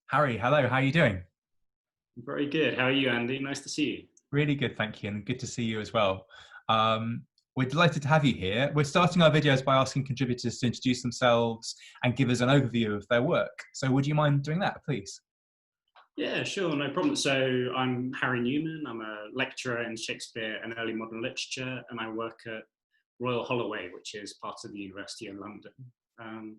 Harry, hello, how are you doing? Very good. How are you, Andy? Nice to see you. Really good, thank you, and good to see you as well. Um, we're delighted to have you here. We're starting our videos by asking contributors to introduce themselves and give us an overview of their work. So would you mind doing that, please? Yeah, sure, no problem. So I'm Harry Newman. I'm a lecturer in Shakespeare and early modern literature, and I work at Royal Holloway, which is part of the University of London. Um,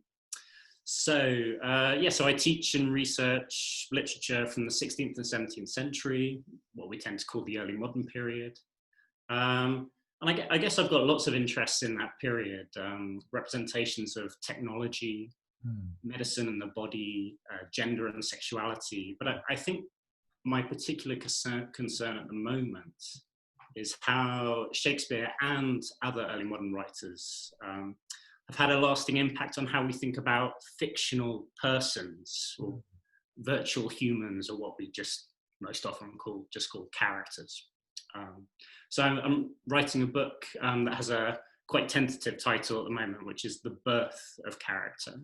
so I teach and research literature from the 16th and 17th century, what we tend to call the early modern period. And I guess I've got lots of interests in that period, representations of technology, Hmm. medicine and the body, gender and sexuality. But I think my particular concern at the moment is how Shakespeare and other early modern writers have had a lasting impact on how we think about fictional persons or virtual humans, or what we just most often call characters. So I'm writing a book that has a quite tentative title at the moment, which is The Birth of Character.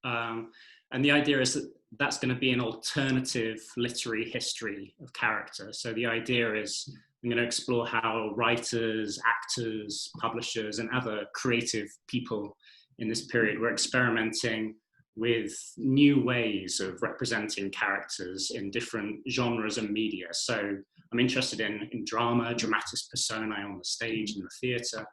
And the idea is that that's going to be an alternative literary history of character. So the idea is I'm going to explore how writers, actors, publishers, and other creative people in this period were experimenting with new ways of representing characters in different genres and media. So I'm interested in drama, dramatis personae on the stage, in the theatre,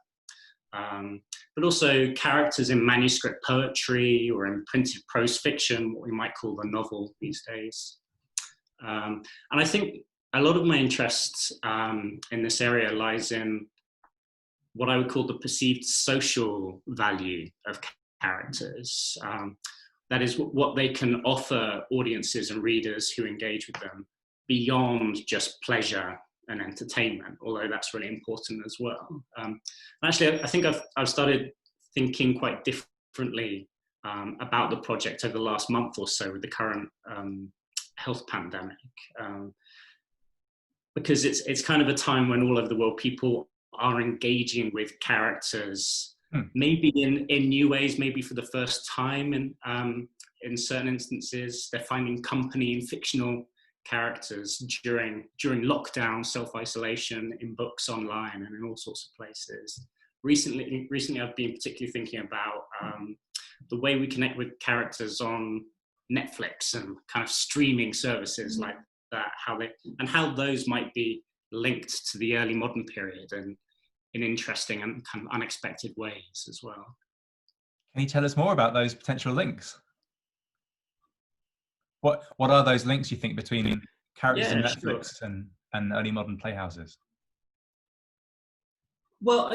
but also characters in manuscript poetry or in printed prose fiction, what we might call the novel these days. And I think a lot of my interest in this area lies in what I would call the perceived social value of characters. That is what they can offer audiences and readers who engage with them beyond just pleasure and entertainment, although that's really important as well. Actually, I think I've started thinking quite differently about the project over the last month or so with the current health pandemic, because it's kind of a time when all over the world people are engaging with characters, maybe in new ways, maybe for the first time, and in certain instances they're finding company in fictional characters during lockdown, self-isolation, in books, online, and in all sorts of places. Recently I've been particularly thinking about the way we connect with characters on Netflix and kind of streaming services like that, how those might be linked to the early modern period and in interesting and kind of unexpected ways as well. Can you tell us more about those potential links? What are those links, you think, between characters in Yeah, sure. Netflix and early modern playhouses? Well,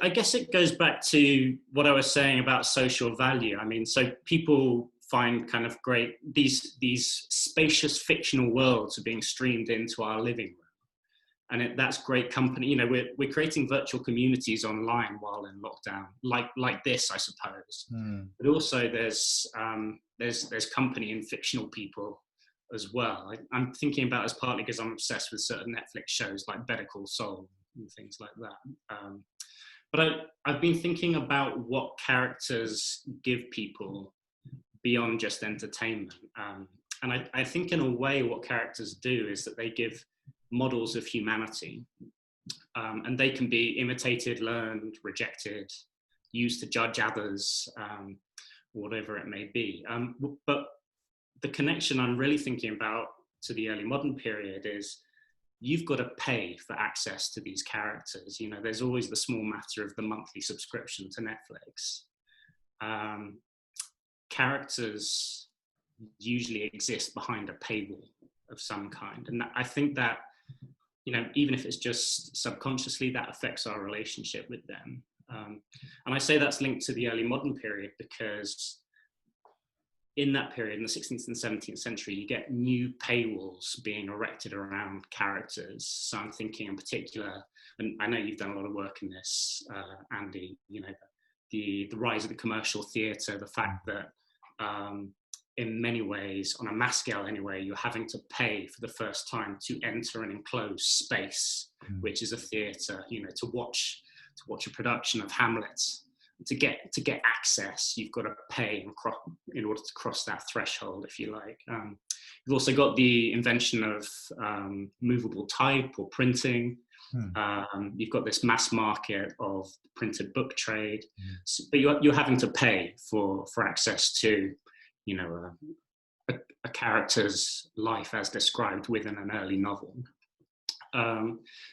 I guess it goes back to what I was saying about social value. I mean, so people find kind of great, these spacious fictional worlds are being streamed into our living room. And that's great company. You know, we're creating virtual communities online while in lockdown, like this, I suppose. But also there's company in fictional people as well. I'm thinking about this partly because I'm obsessed with certain Netflix shows like Better Call Saul and things like that. But I've been thinking about what characters give people beyond just entertainment. And I think in a way what characters do is that they give models of humanity, and they can be imitated, learned, rejected, used to judge others, whatever it may be. But the connection I'm really thinking about to the early modern period is you've got to pay for access to these characters. You know, there's always the small matter of the monthly subscription to Netflix. Characters usually exist behind a paywall of some kind. And I think that, you know, even if it's just subconsciously, that affects our relationship with them. And I say that's linked to the early modern period because in that period, in the 16th and 17th century, you get new paywalls being erected around characters. So I'm thinking in particular, and I know you've done a lot of work in this, Andy, you know, the rise of the commercial theatre, the fact that in many ways, on a mass scale anyway, you're having to pay for the first time to enter an enclosed space, which is a theatre, you know, to watch a production of Hamlet to get access, you've got to pay in order to cross that threshold, if you like. You've also got the invention of movable type or printing. You've got this mass market of printed book trade, but you're having to pay for access to, you know, a character's life as described within an early novel.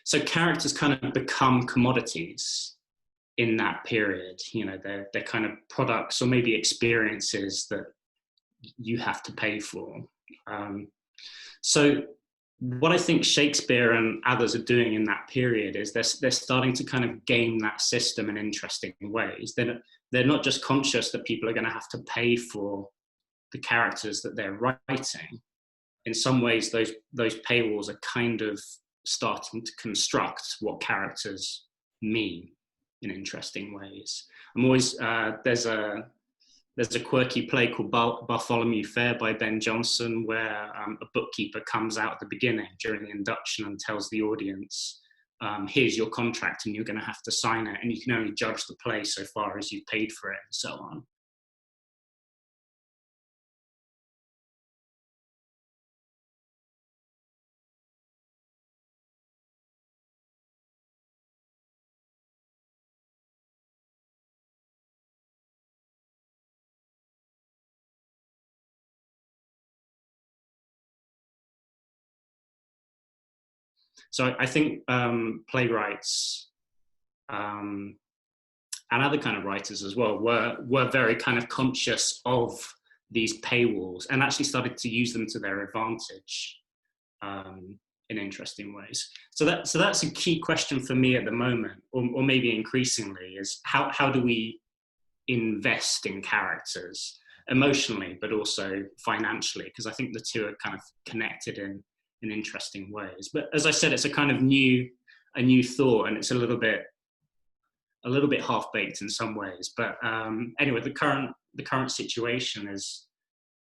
So characters kind of become commodities in that period. You know, they're kind of products or maybe experiences that you have to pay for. So what I think Shakespeare and others are doing in that period is they're starting to kind of game that system in interesting ways. They're not just conscious that people are going to have to pay for the characters that they're writing. In some ways, those paywalls are kind of starting to construct what characters mean in interesting ways. I'm always there's a quirky play called Bartholomew Fair by Ben Jonson, where a bookkeeper comes out at the beginning during the induction and tells the audience, here's your contract and you're going to have to sign it, and you can only judge the play so far as you've paid for it, and so on. So I think playwrights and other kind of writers as well were very kind of conscious of these paywalls and actually started to use them to their advantage in interesting ways. So that's a key question for me at the moment, or maybe increasingly, is how do we invest in characters emotionally, but also financially? Because I think the two are kind of connected in interesting ways. But as I said, it's a kind of new thought, and it's a little bit half-baked in some ways. But anyway, the current situation is,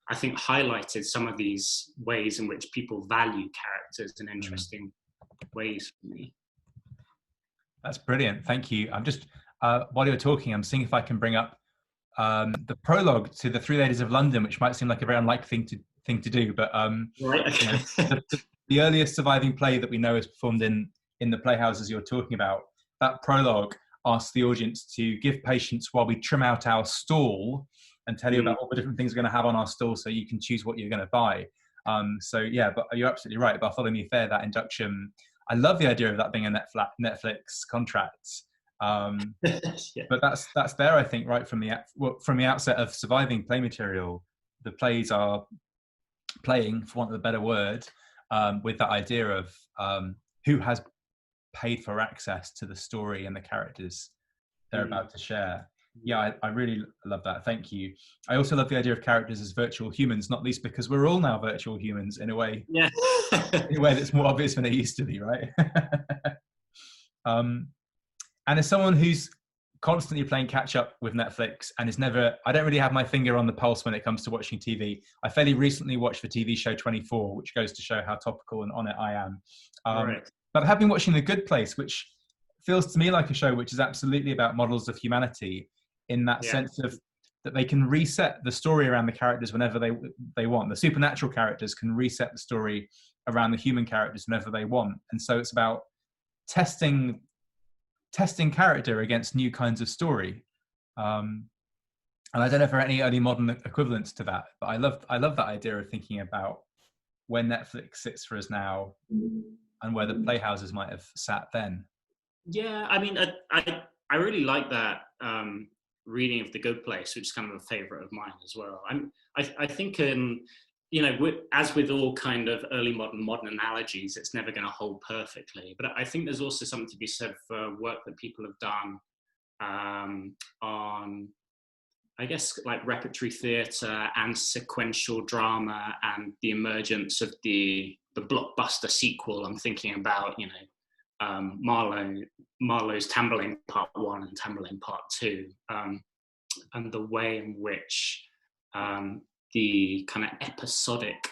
I think, highlighted some of these ways in which people value characters in interesting ways for me. That's brilliant. Thank you. I'm just, while you're talking, I'm seeing if I can bring up the prologue to The Three Ladies of London, which might seem like a very unlikely thing to do, but right. Okay. You know, the earliest surviving play that we know is performed in the playhouses you're talking about. That prologue asks the audience to give patience while we trim out our stall and tell you about all the different things we're going to have on our stall, so you can choose what you're going to buy. So yeah, but you're absolutely right. Bartholomew Fair, that induction, I love the idea of that being a Netflix contract. Yeah. But that's there, I think, right from the outset of surviving play material. The plays are playing, for want of a better word, with that idea of who has paid for access to the story and the characters they're about to share. Yeah, I really love that. Thank you. I also love the idea of characters as virtual humans, not least because we're all now virtual humans in a way. Yeah. In a way that's more obvious than it used to be, right? And as someone who's constantly playing catch up with Netflix and I don't really have my finger on the pulse when it comes to watching TV. I fairly recently watched the TV show 24, which goes to show how topical and on it I am. Right. But I have been watching The Good Place, which feels to me like a show which is absolutely about models of humanity, in that sense of that they can reset the story around the characters whenever they want. The supernatural characters can reset the story around the human characters whenever they want. And so it's about testing character against new kinds of story. And I don't know if there are any early modern equivalents to that, but I love that idea of thinking about where Netflix sits for us now and where the playhouses might have sat then. Yeah, I mean, I really like that reading of The Good Place, which is kind of a favorite of mine as well. I think, you know, as with all kind of early modern analogies, it's never going to hold perfectly. But I think there's also something to be said for work that people have done on, I guess, like repertory theatre and sequential drama and the emergence of the blockbuster sequel. I'm thinking about, you know, Marlowe's Tamburlaine Part 1 and Tamburlaine Part 2, and the way in which the kind of episodic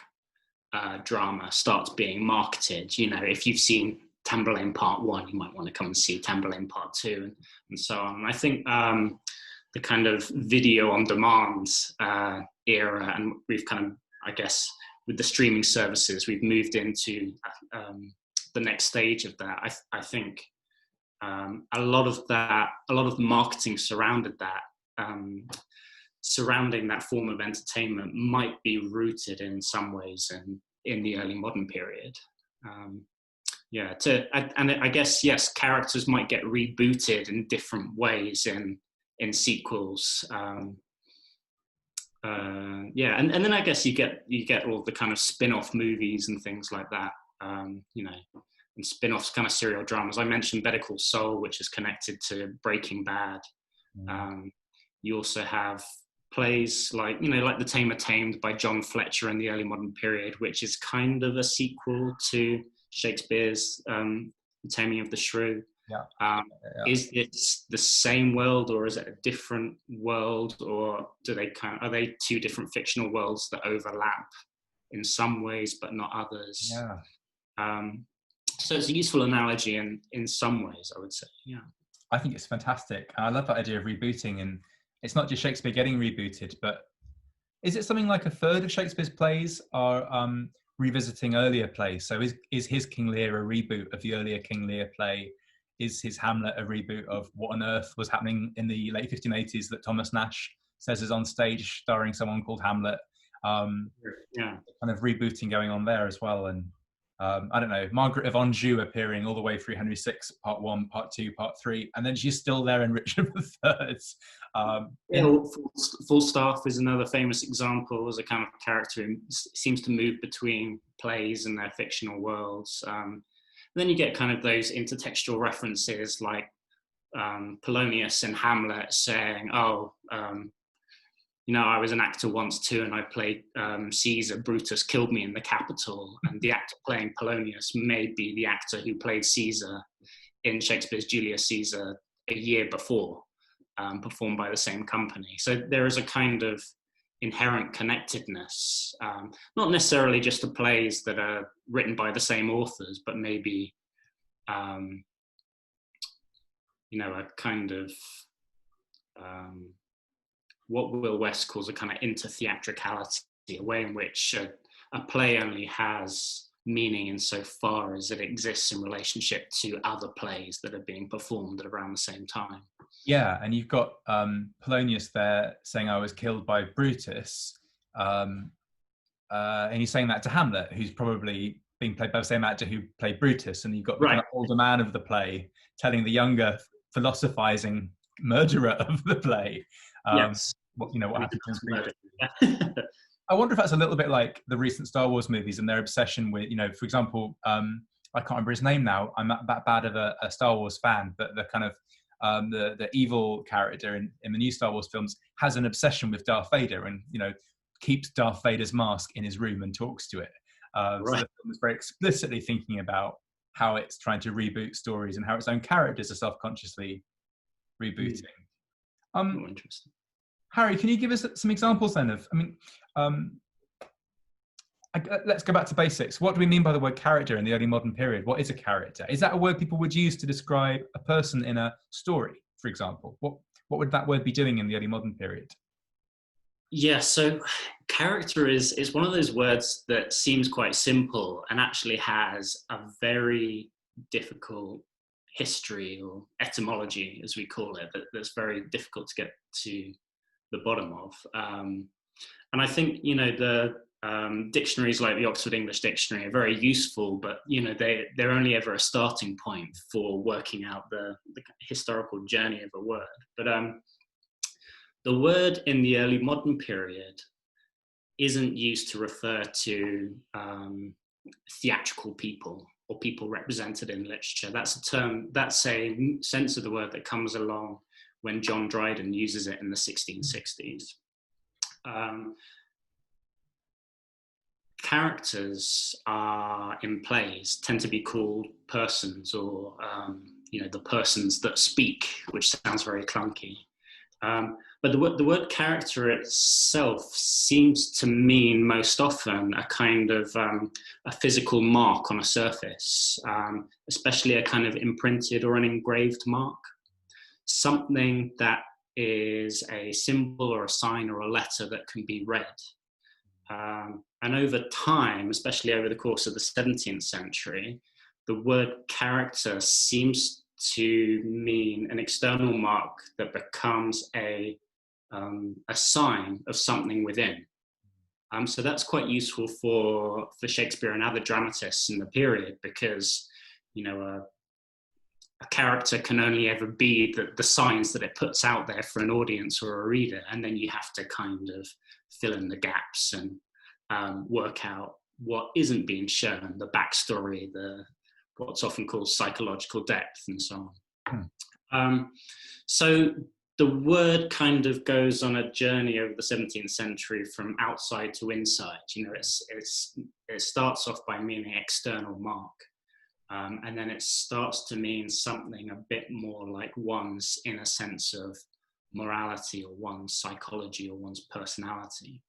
drama starts being marketed. You know, if you've seen Tamburlaine Part 1, you might want to come and see Tamburlaine Part 2, and so on. And I think the kind of video on demand era, and we've kind of, I guess, with the streaming services, we've moved into the next stage of that. I think a lot of the marketing surrounding that form of entertainment might be rooted in some ways in the early modern period. And I guess, yes, characters might get rebooted in different ways in sequels. And then I guess you get all the kind of spin-off movies and things like that, and spin-offs, kind of serial dramas. I mentioned Better Call Saul, which is connected to Breaking Bad. You also have plays like The Tamer Tamed by John Fletcher in the early modern period, which is kind of a sequel to Shakespeare's The Taming of the Shrew. Is it the same world, or is it a different world, or are they two different fictional worlds that overlap in some ways but not others? So it's a useful analogy in some ways, I would say. I think it's fantastic. I love that idea of rebooting, and it's not just Shakespeare getting rebooted, but is it something like a third of Shakespeare's plays are revisiting earlier plays? So is his King Lear a reboot of the earlier King Lear play? Is his Hamlet a reboot of what on earth was happening in the late 1580s that Thomas Nash says is on stage starring someone called Hamlet? Kind of rebooting going on there as well. And I don't know, Margaret of Anjou appearing all the way through Henry VI, part 1, part 2, part 3, and then she's still there in Richard III. Falstaff is another famous example as a kind of character who seems to move between plays and their fictional worlds. Then you get kind of those intertextual references like Polonius in Hamlet saying, I was an actor once too, and I played Caesar. Brutus killed me in the Capitol. And the actor playing Polonius may be the actor who played Caesar in Shakespeare's Julius Caesar a year before, performed by the same company. So there is a kind of inherent connectedness, not necessarily just to plays that are written by the same authors, but maybe, a kind of, what Will West calls a kind of intertheatricality, a way in which a play only has meaning insofar as it exists in relationship to other plays that are being performed at around the same time. Yeah, and you've got Polonius there saying, I was killed by Brutus, and he's saying that to Hamlet, who's probably being played by the same actor who played Brutus, and you've got the kind of older man of the play telling the younger philosophizing murderer of the play what happened. I wonder if that's a little bit like the recent Star Wars movies and their obsession with, for example, I can't remember his name now. I'm not that bad of a Star Wars fan, but the kind of the evil character in the new Star Wars films has an obsession with Darth Vader, and keeps Darth Vader's mask in his room and talks to it. So the film is very explicitly thinking about how it's trying to reboot stories and how its own characters are self-consciously rebooting. Interesting. Harry, can you give us some examples then of, let's go back to basics. What do we mean by the word character in the early modern period? What is a character? Is that a word people would use to describe a person in a story, for example? What would that word be doing in the early modern period? Yeah, so character is one of those words that seems quite simple and actually has a very difficult history, or etymology, as we call it, that's very difficult to get to the bottom of. And I think, the dictionaries like the Oxford English Dictionary are very useful, but, they're only ever a starting point for working out the historical journey of a word. But the word in the early modern period isn't used to refer to theatrical people or people represented in literature. That's a sense of the word that comes along when John Dryden uses it in the 1660s. Characters in plays tend to be called persons, or the persons that speak, which sounds very clunky. But the word character itself seems to mean most often a kind of a physical mark on a surface, especially a kind of imprinted or an engraved mark, something that is a symbol or a sign or a letter that can be read. And over time, especially over the course of the 17th century, the word character seems to mean an external mark that becomes a sign of something within. So that's quite useful for Shakespeare and other dramatists in the period, because, you know, a character can only ever be the signs that it puts out there for an audience or a reader, and then you have to kind of fill in the gaps and work out what isn't being shown, the backstory, what's often called psychological depth, and so on. So the word kind of goes on a journey over the 17th century from outside to inside. You know, it starts off by meaning external mark. And then it starts to mean something a bit more like one's inner sense of morality or one's psychology or one's personality.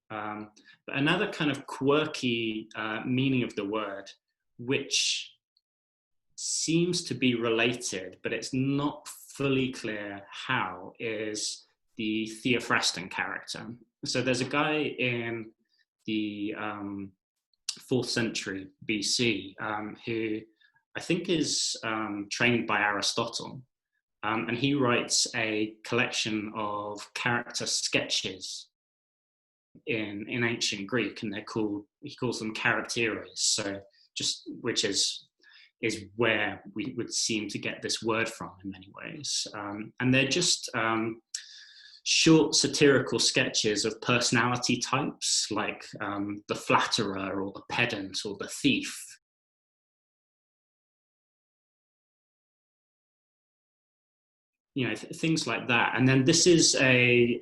But another kind of quirky meaning of the word, which seems to be related, but it's not fully clear how, is the Theophraston character. So there's a guy in the 4th century BC, who I think is trained by Aristotle, and he writes a collection of character sketches in ancient Greek, and he calls them characteres. So which is where we would seem to get this word from in many ways, and they're just short satirical sketches of personality types, like the flatterer or the pedant or the thief. You know, things like that. And then this is I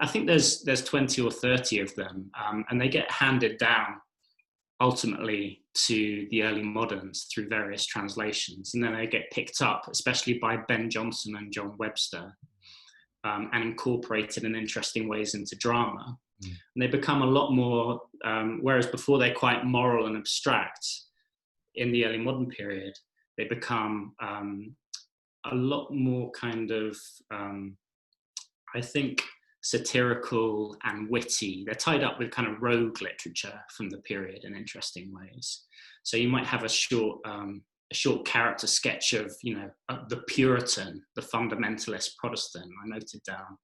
think there's 20 or 30 of them, and they get handed down ultimately to the early moderns through various translations. And then they get picked up, especially by Ben Jonson and John Webster, and incorporated in interesting ways into drama. And they become a lot more, whereas before they're quite moral and abstract, in the early modern period, they become a lot more kind of, I think, satirical and witty. They're tied up with kind of rogue literature from the period in interesting ways. So you might have a short character sketch of, you know, the Puritan, the fundamentalist Protestant. I noted down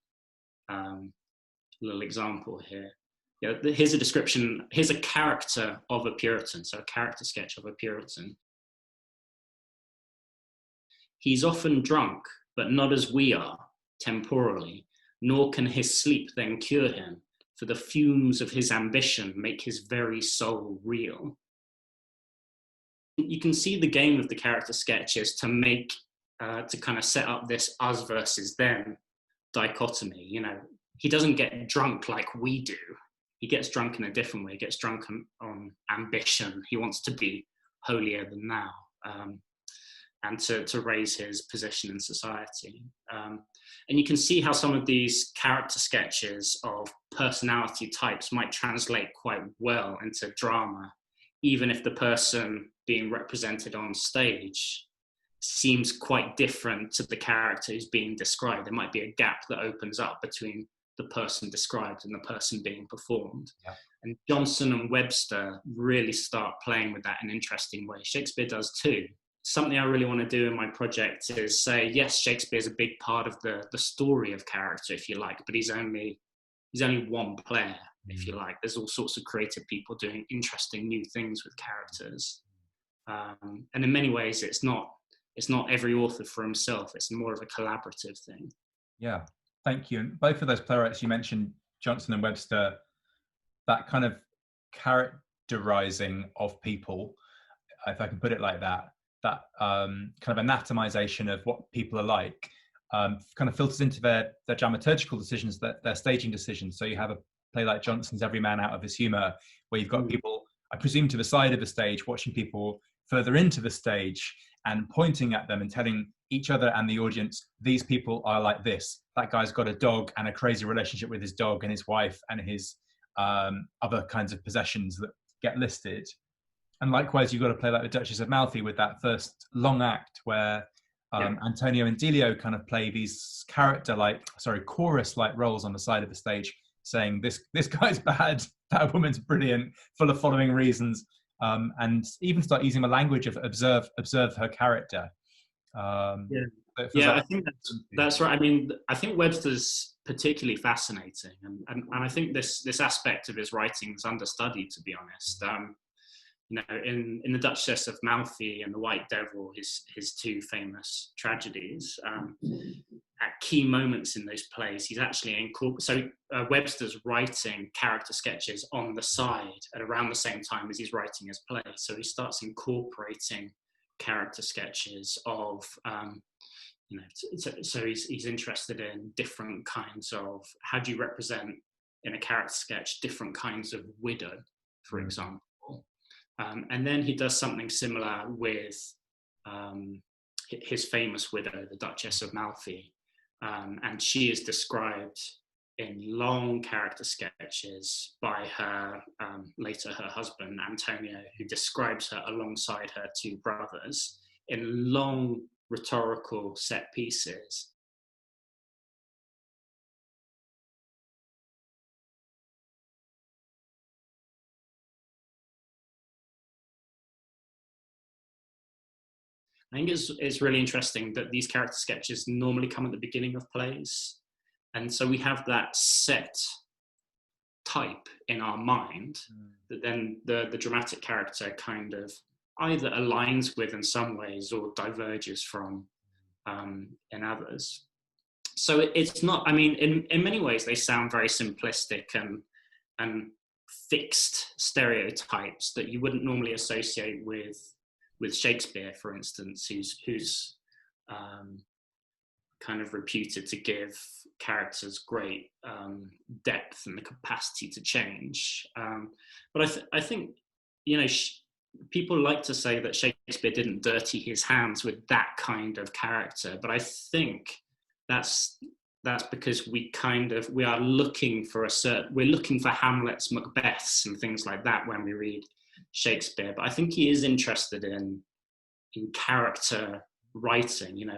a little example here. Yeah, here's a description. Here's a character of a Puritan, so a character sketch of a Puritan. He's often drunk, but not as we are, temporally, nor can his sleep then cure him, for the fumes of his ambition make his very soul reel. You can see the game of the character sketches to make, to kind of set up this us versus them dichotomy. You know, he doesn't get drunk like we do. He gets drunk in a different way. He gets drunk on ambition. He wants to be holier than thou, and to raise his position in society. And you can see how some of these character sketches of personality types might translate quite well into drama, even if the person being represented on stage seems quite different to the character who's being described. There might be a gap that opens up between the person described and the person being performed. Yeah. And Jonson and Webster really start playing with that in interesting ways. Shakespeare does too. Something I really want to do in my project is say, yes, Shakespeare's a big part of the story of character, if you like, but he's only one player, if you like. There's all sorts of creative people doing interesting new things with characters. And in many ways, it's not every author for himself. It's more of a collaborative thing. Yeah, thank you. And both of those playwrights you mentioned, Jonson and Webster, that kind of characterizing of people, if I can put it like that, that kind of anatomization of what people are like, kind of filters into their dramaturgical decisions, their staging decisions. So you have a play like Jonson's Every Man Out of His Humour, where you've got people, I presume, to the side of the stage, watching people further into the stage and pointing at them and telling each other and the audience, these people are like this. That guy's got a dog and a crazy relationship with his dog and his wife and his other kinds of possessions that get listed. And likewise, you've got to play like the Duchess of Malfi with that first long act where Antonio and Delio kind of play these chorus-like roles on the side of the stage, saying this guy's bad, that woman's brilliant, full of following reasons, and even start using the language of observe her character. I think that's right. I mean, I think Webster's particularly fascinating, and I think this aspect of his writing is understudied, to be honest. You know, in the Duchess of Malfi and the White Devil, his two famous tragedies, at key moments in those plays, he's actually Webster's writing character sketches on the side at around the same time as he's writing his play. So he starts incorporating character sketches of, you know, so he's interested in different kinds of, how do you represent in a character sketch different kinds of widow, for example. And then he does something similar with his famous widow, the Duchess of Malfi. And she is described in long character sketches by her, later her husband, Antonio, who describes her alongside her two brothers in long rhetorical set pieces. I think it's really interesting that these character sketches normally come at the beginning of plays. And so we have that set type in our mind that then the dramatic character kind of either aligns with in some ways or diverges from in others. So it's not, I mean, in many ways they sound very simplistic and fixed stereotypes that you wouldn't normally associate with Shakespeare, for instance, who's kind of reputed to give characters great depth and the capacity to change. But I think, you know, people like to say that Shakespeare didn't dirty his hands with that kind of character, but I think that's because we are looking for we're looking for Hamlets, Macbeths, and things like that when we read Shakespeare. But I think he is interested in character writing. You know,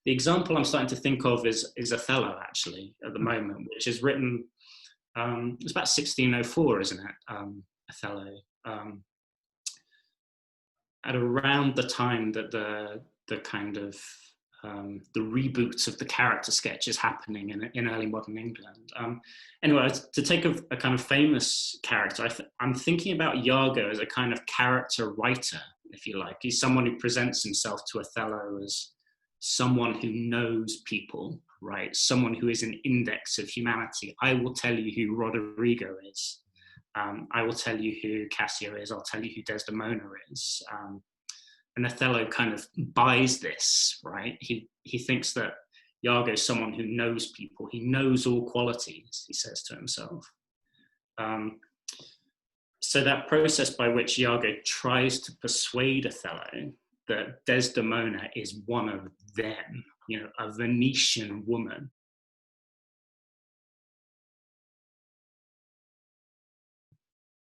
the example I'm starting to think of is Othello, actually, at the moment, which is written, it's about 1604, isn't it? Othello, at around the time that the kind of the reboots of the character sketch is happening in early modern England. Anyway, to take a kind of famous character, I'm thinking about Iago as a kind of character writer, if you like. He's someone who presents himself to Othello as someone who knows people, right? Someone who is an index of humanity. I will tell you who Roderigo is. I will tell you who Cassio is. I'll tell you who Desdemona is. And Othello kind of buys this, right? He thinks that Iago is someone who knows people. He knows all qualities, he says to himself. So that process by which Iago tries to persuade Othello that Desdemona is one of them, you know, a Venetian woman.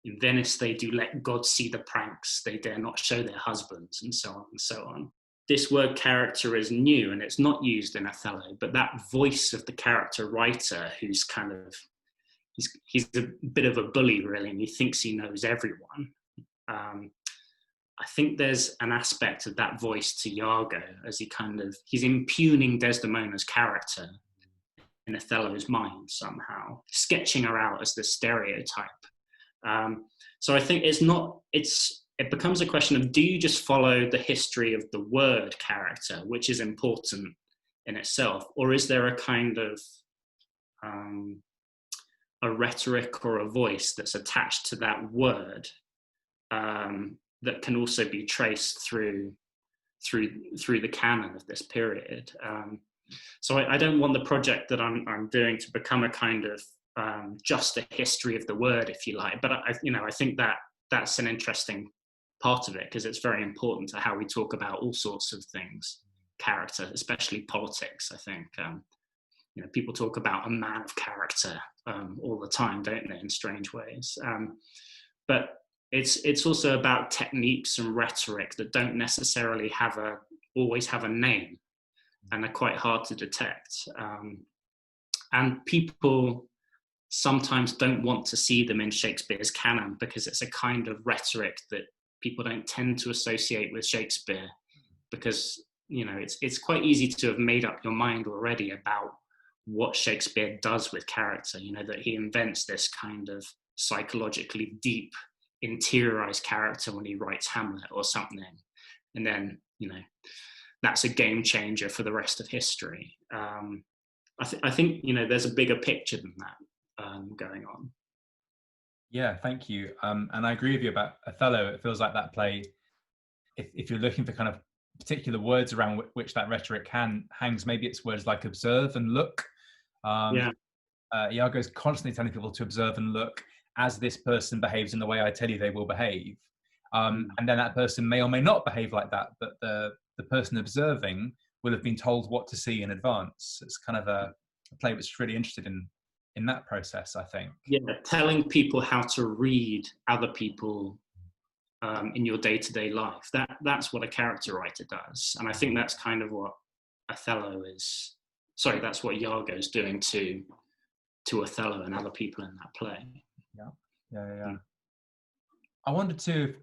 In Venice, they do let God see the pranks. They dare not show their husbands, and so on and so on. This word character is new, and it's not used in Othello, but that voice of the character writer who's kind of, he's a bit of a bully, really, and he thinks he knows everyone. I think there's an aspect of that voice to Iago as he's impugning Desdemona's character in Othello's mind somehow, sketching her out as the stereotype. So I think it becomes a question of, do you just follow the history of the word character, which is important in itself, or is there a kind of a rhetoric or a voice that's attached to that word that can also be traced through the canon of this period? So I don't want the project that I'm doing to become a kind of just a history of the word, if you like, but I think that's an interesting part of it, because it's very important to how we talk about all sorts of things, character, especially politics. I think people talk about a man of character all the time, don't they, in strange ways, but it's also about techniques and rhetoric that don't necessarily always have a name. and are quite hard to detect. And people sometimes don't want to see them in Shakespeare's canon because it's a kind of rhetoric that people don't tend to associate with Shakespeare, because it's quite easy to have made up your mind already about what Shakespeare does with character, that he invents this kind of psychologically deep, interiorized character when he writes Hamlet or something. And then, that's a game changer for the rest of history. I think, there's a bigger picture than that going on. Yeah, thank you. And I agree with you about Othello. It feels like that play, if you're looking for kind of particular words around which that rhetoric hangs, maybe it's words like observe and look. Iago's constantly telling people to observe and look as this person behaves in the way I tell you they will behave. And then that person may or may not behave like that, but the person observing will have been told what to see in advance. It's kind of a play which is really interested in that process, I think. Yeah, telling people how to read other people in your day-to-day life. That's what a character writer does. And I think that's kind of what Othello is. Sorry, that's what Iago's doing to Othello and other people in that play. Yeah. I wondered too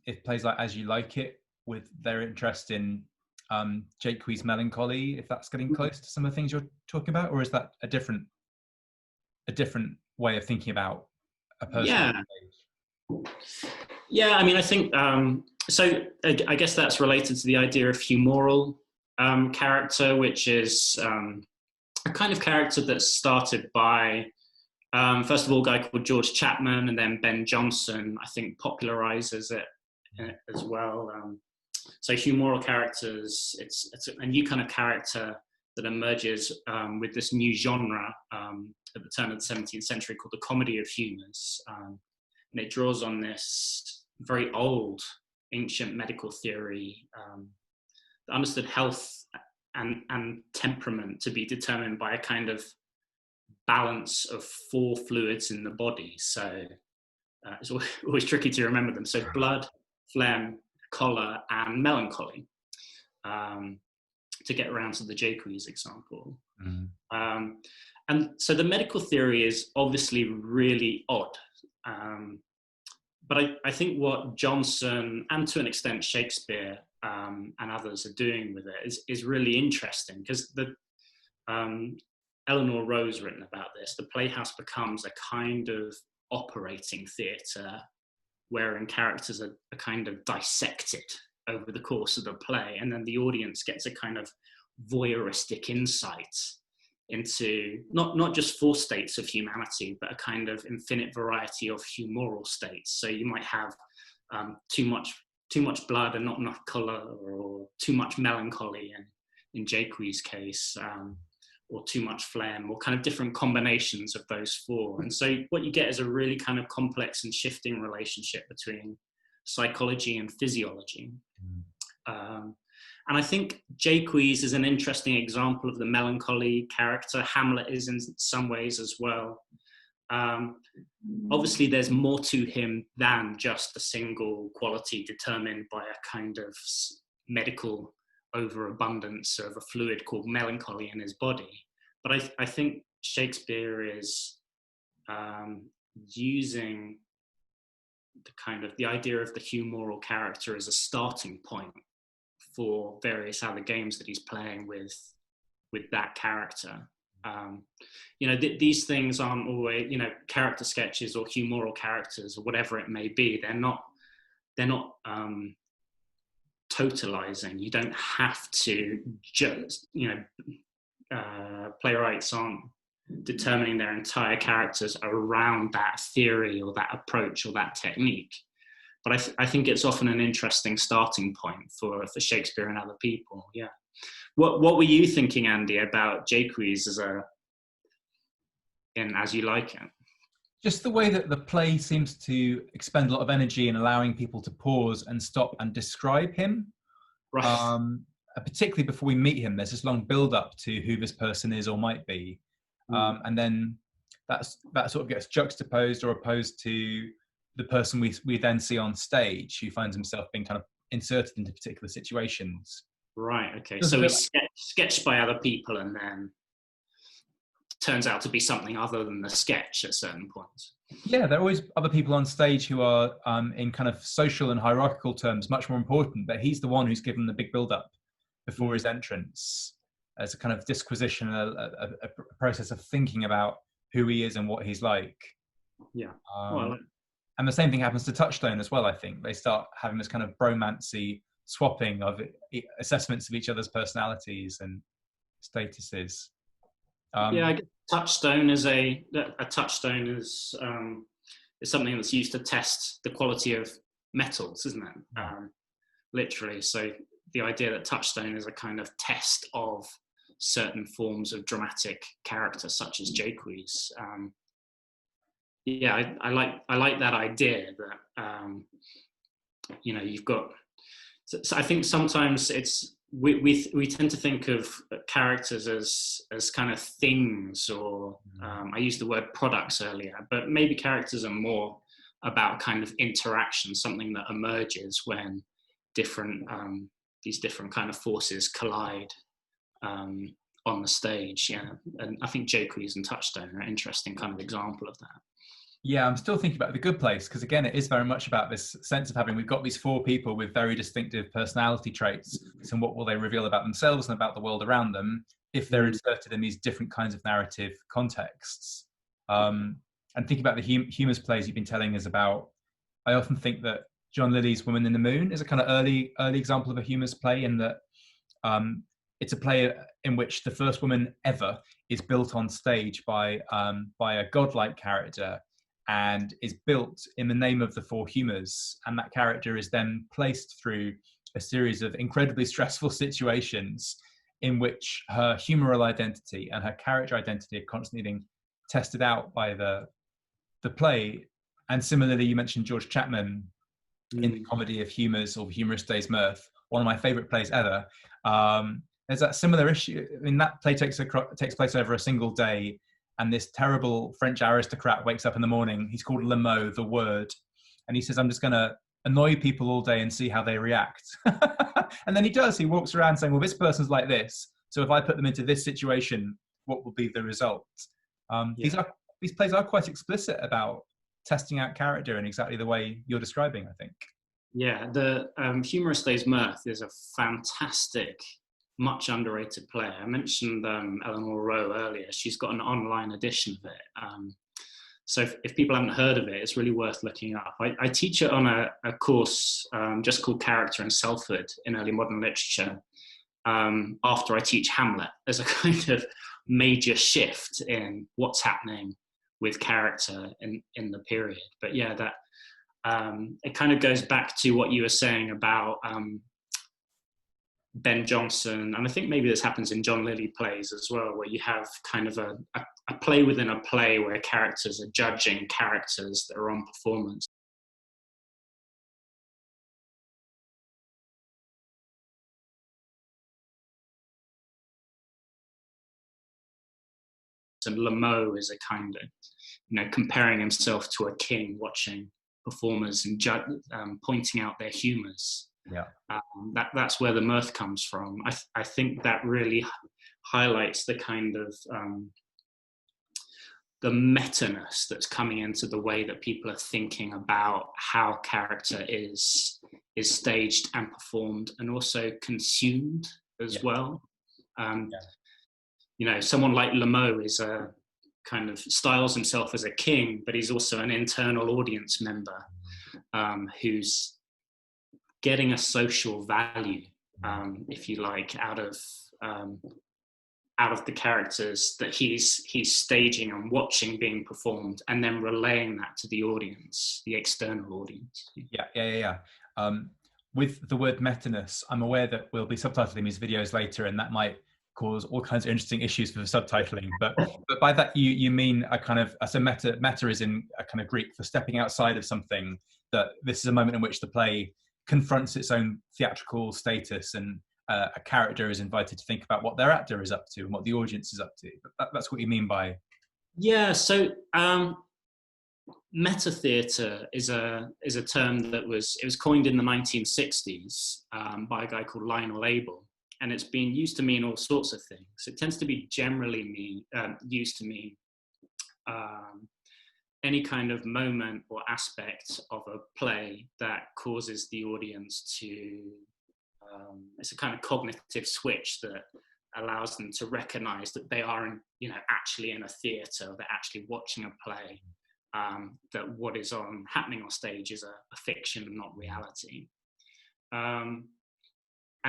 if plays like As You Like It, with their interest in Jaques' melancholy, if that's getting close to some of the things you're talking about, or is that a different way of thinking about a person? Yeah, I mean, I think so. I guess that's related to the idea of humoral character, which is a kind of character that's started by first of all a guy called George Chapman, and then Ben Jonson, I think, popularizes it as well. So humoral characters, it's a new kind of character that emerges with this new genre at the turn of the 17th century called the comedy of humours. And it draws on this very old, ancient medical theory that understood health and temperament to be determined by a kind of balance of 4 fluids in the body. So it's always tricky to remember them. So blood, phlegm, choler, and melancholy, to get around to the Jaques example. And so the medical theory is obviously really odd. But I think what Jonson, and to an extent Shakespeare and others, are doing with it is really interesting, because Eleanor Rowe's written about this. The playhouse becomes a kind of operating theatre wherein characters are kind of dissected over the course of the play, and then the audience gets a kind of voyeuristic insight into not just 4 states of humanity, but a kind of infinite variety of humoral states. So you might have too much blood and not enough colour, or too much melancholy in Jaques' case, or too much phlegm, or kind of different combinations of those 4. And so what you get is a really kind of complex and shifting relationship between psychology and physiology. And I think Jaques is an interesting example of the melancholy character. Hamlet is in some ways as well. Obviously, there's more to him than just a single quality determined by a kind of medical overabundance of a fluid called melancholy in his body. But I think Shakespeare is using the idea of the humoral character as a starting point for various other games that he's playing with that character. These things aren't always, character sketches or humoral characters or whatever it may be. They're not totalizing. You don't have to just, playwrights aren't determining their entire characters around that theory or that approach or that technique. But I think it's often an interesting starting point for Shakespeare and other people. Yeah. What were you thinking, Andy, about Jaques in As You Like It? Just the way that the play seems to expend a lot of energy in allowing people to pause and stop and describe him. Right. Particularly before we meet him, there's this long build up to who this person is or might be. And then that sort of gets juxtaposed or opposed to the person we then see on stage, who finds himself being kind of inserted into particular situations. Right. Okay. Feels a So bit he's sketched by other people, and then turns out to be something other than the sketch at certain points. Yeah, there are always other people on stage who are, in kind of social and hierarchical terms, much more important, but he's the one who's given the big build-up before his entrance as a kind of disquisition, a process of thinking about who he is and what he's like. Yeah. And the same thing happens to Touchstone as well, I think. They start having this kind of bromancy swapping of assessments of each other's personalities and statuses. Yeah, I guess touchstone is a touchstone is something that's used to test the quality of metals, isn't it? Literally. So the idea that touchstone is a kind of test of certain forms of dramatic character, such as Jaques. Yeah, I like that idea that you've got. So I think sometimes it's we tend to think of characters as kind of things, or I used the word products earlier, but maybe characters are more about kind of interaction, something that emerges when these different kind of forces collide on the stage. Yeah, and I think Jaques and Touchstone are an interesting kind of example of that. Yeah, I'm still thinking about The Good Place, because again, it is very much about this sense of we've got these four people with very distinctive personality traits. So what will they reveal about themselves and about the world around them if they're inserted in these different kinds of narrative contexts? And thinking about the humorous plays you've been telling us about, I often think that John Lilly's Woman in the Moon is a kind of early example of a humorous play, in that it's a play in which the first woman ever is built on stage by a godlike character, and is built in the name of the four humours, and that character is then placed through a series of incredibly stressful situations in which her humoral identity and her character identity are constantly being tested out by the play. And similarly, you mentioned George Chapman in the Comedy of Humours, or Humorous Days Mirth, one of my favourite plays ever. There's that similar issue. I mean, that play takes place over a single day, and this terrible French aristocrat wakes up in the morning. He's called Le Mot, the word. And he says, I'm just going to annoy people all day and see how they react. And then he does. He walks around saying, well, this person's like this, so if I put them into this situation, what will be the result? These plays are quite explicit about testing out character in exactly the way you're describing, I think. Yeah, the Humorous Days Mirth is a fantastic, much underrated play. I mentioned Eleanor Rowe earlier. She's got an online edition of it. So if people haven't heard of it, it's really worth looking up. I teach it on a course just called Character and Selfhood in Early Modern Literature, after I teach Hamlet, as a kind of major shift in what's happening with character in the period. But yeah, that it kind of goes back to what you were saying about Ben Jonson, and I think maybe this happens in John Lilly plays as well, where you have kind of a play within a play where characters are judging characters that are on performance. And Le Mot is a kind of, comparing himself to a king, watching performers and pointing out their humours. Yeah, that's where the mirth comes from. I think that really highlights the kind of the meta-ness that's coming into the way that people are thinking about how character is staged and performed, and also consumed as well. Someone like Le Mot is a kind of styles himself as a king, but he's also an internal audience member who's getting a social value, if you like, out of the characters that he's staging and watching being performed, and then relaying that to the audience, the external audience. Yeah. With the word meta-ness, I'm aware that we'll be subtitling these videos later, and that might cause all kinds of interesting issues for the subtitling. But by that you mean a kind of, so meta is in a kind of Greek for stepping outside of something. That this is a moment in which the play confronts its own theatrical status, and a character is invited to think about what their actor is up to and what the audience is up to. That's what you mean by... Yeah, so meta theatre is a term that was coined in the 1960s by a guy called Lionel Abel. and it's being used to mean all sorts of things. It tends to be generally used to mean any kind of moment or aspect of a play that causes the audience to, it's a kind of cognitive switch that allows them to recognize that they are actually in a theatre, they're actually watching a play, that what is happening on stage is a fiction and not reality. And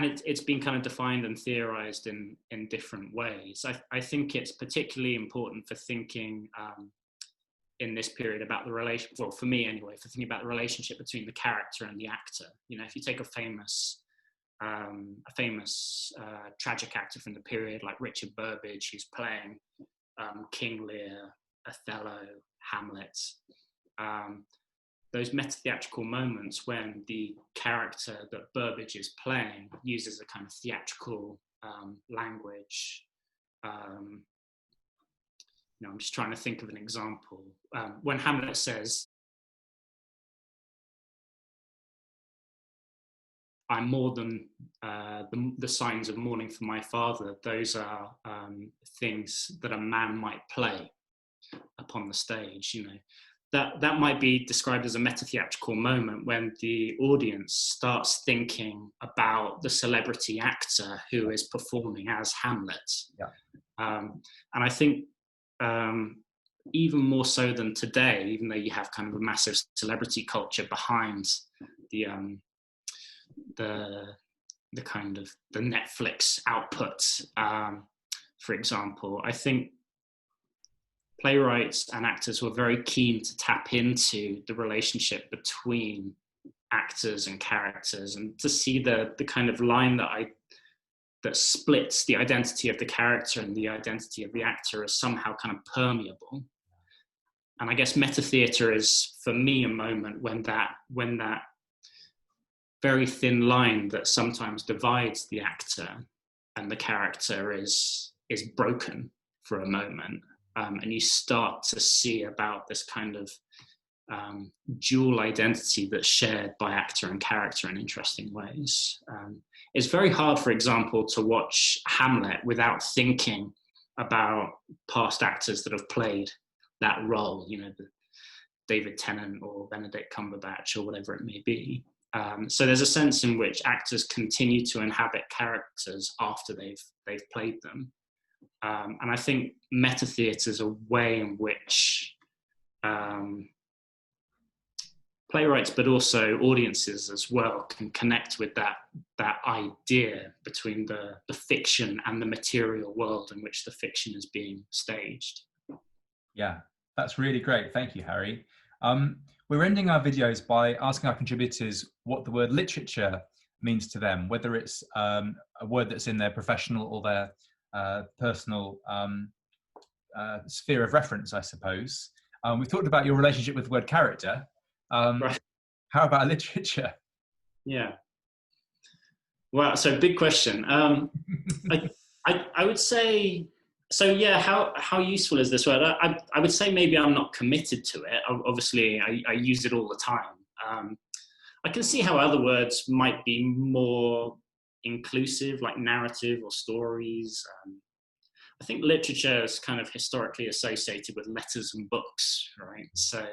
it's been kind of defined and theorized in different ways. I think it's particularly important for thinking in this period about the relation, well, for me anyway, for thinking about the relationship between the character and the actor. If you take a famous tragic actor from the period like Richard Burbage, who's playing King Lear, Othello, Hamlet, those meta-theatrical moments when the character that Burbage is playing uses a kind of theatrical language. I'm just trying to think of an example. When Hamlet says, "I'm more than the signs of mourning for my father," those are things that a man might play upon the stage. That might be described as a meta-theatrical moment when the audience starts thinking about the celebrity actor who is performing as Hamlet. Yeah. And I think even more so than today, even though you have kind of a massive celebrity culture behind the kind of the Netflix output, for example, I think playwrights and actors were very keen to tap into the relationship between actors and characters, and to see the kind of line that splits the identity of the character and the identity of the actor as somehow kind of permeable. And I guess meta-theatre is, for me, a moment when that very thin line that sometimes divides the actor and the character is broken for a moment. And you start to see about this kind of dual identity that's shared by actor and character in interesting ways. It's very hard, for example, to watch Hamlet without thinking about past actors that have played that role, David Tennant or Benedict Cumberbatch or whatever it may be. So there's a sense in which actors continue to inhabit characters after they've played them. And I think meta-theatre is a way in which playwrights, but also audiences as well, can connect with that idea between the fiction and the material world in which the fiction is being staged. Yeah, that's really great. Thank you, Harry. We're ending our videos by asking our contributors what the word literature means to them, whether it's a word that's in their professional or their personal sphere of reference, I suppose. We've talked about your relationship with the word character. Right. How about literature? Yeah. Wow. So big question. I would say, so yeah, how useful is this word? I would say maybe I'm not committed to it. Obviously, I use it all the time. I can see how other words might be more inclusive, like narrative or stories. I think literature is kind of historically associated with letters and books, right? So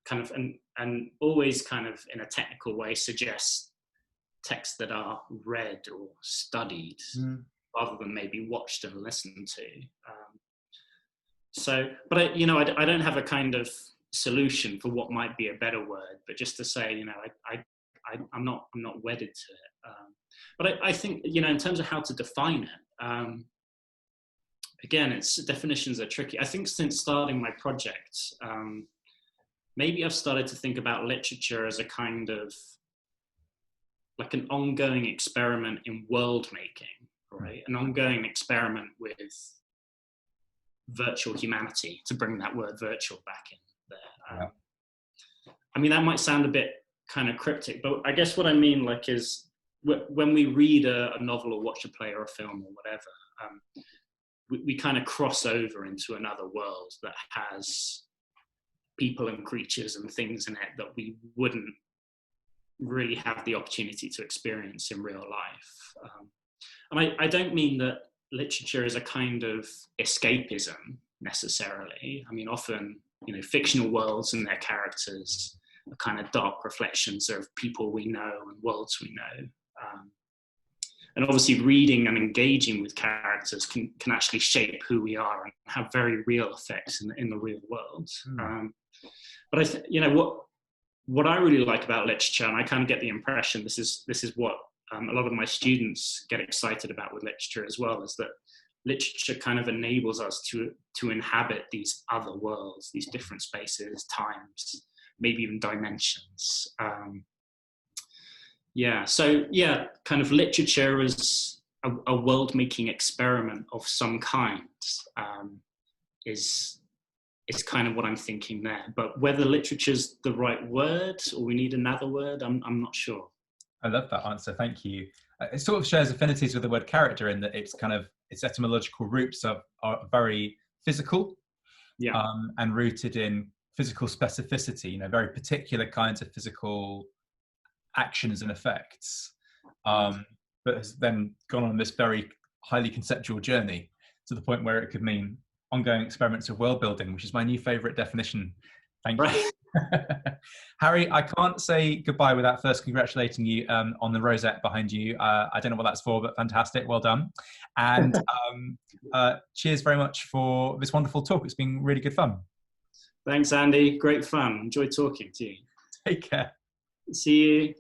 kind of, and always kind of in a technical way suggests texts that are read or studied rather than maybe watched and listened to. So, but I don't have a kind of solution for what might be a better word, but just to say, I'm not wedded to it. But I think, in terms of how to define it, again, definitions are tricky. I think since starting my project, maybe I've started to think about literature as a kind of like an ongoing experiment in world making, right? An ongoing experiment with virtual humanity, to bring that word virtual back in there. I mean, that might sound a bit kind of cryptic, but I guess what I mean is when we read a novel or watch a play or a film or whatever, we kind of cross over into another world that has people and creatures and things in it that we wouldn't really have the opportunity to experience in real life. And I don't mean that literature is a kind of escapism necessarily. I mean, often, you know, fictional worlds and their characters are kind of dark reflections of people we know and worlds we know. And obviously reading and engaging with characters can actually shape who we are and have very real effects in the real world. But you know, what I really like about literature, and I kind of get the impression this is what a lot of my students get excited about with literature as well, is that literature kind of enables us to inhabit these other worlds, these different spaces, times, maybe even dimensions. Kind of literature as a world-making experiment of some kind is kind of what I'm thinking there. But whether literature's the right word or we need another word, I'm not sure. I love that answer. Thank you. It sort of shares affinities with the word character in that its etymological roots are very physical, and rooted in physical specificity. You know, very particular kinds of physical actions and effects, but has then gone on this very highly conceptual journey to the point where it could mean ongoing experiments of world building, which is my new favorite definition. Thank you. Harry, I can't say goodbye without first congratulating you on the rosette behind you. I don't know what that's for, but fantastic. Well done. And cheers very much for this wonderful talk. It's been really good fun. Thanks, Andy. Great fun. Enjoyed talking to you. Take care. See you.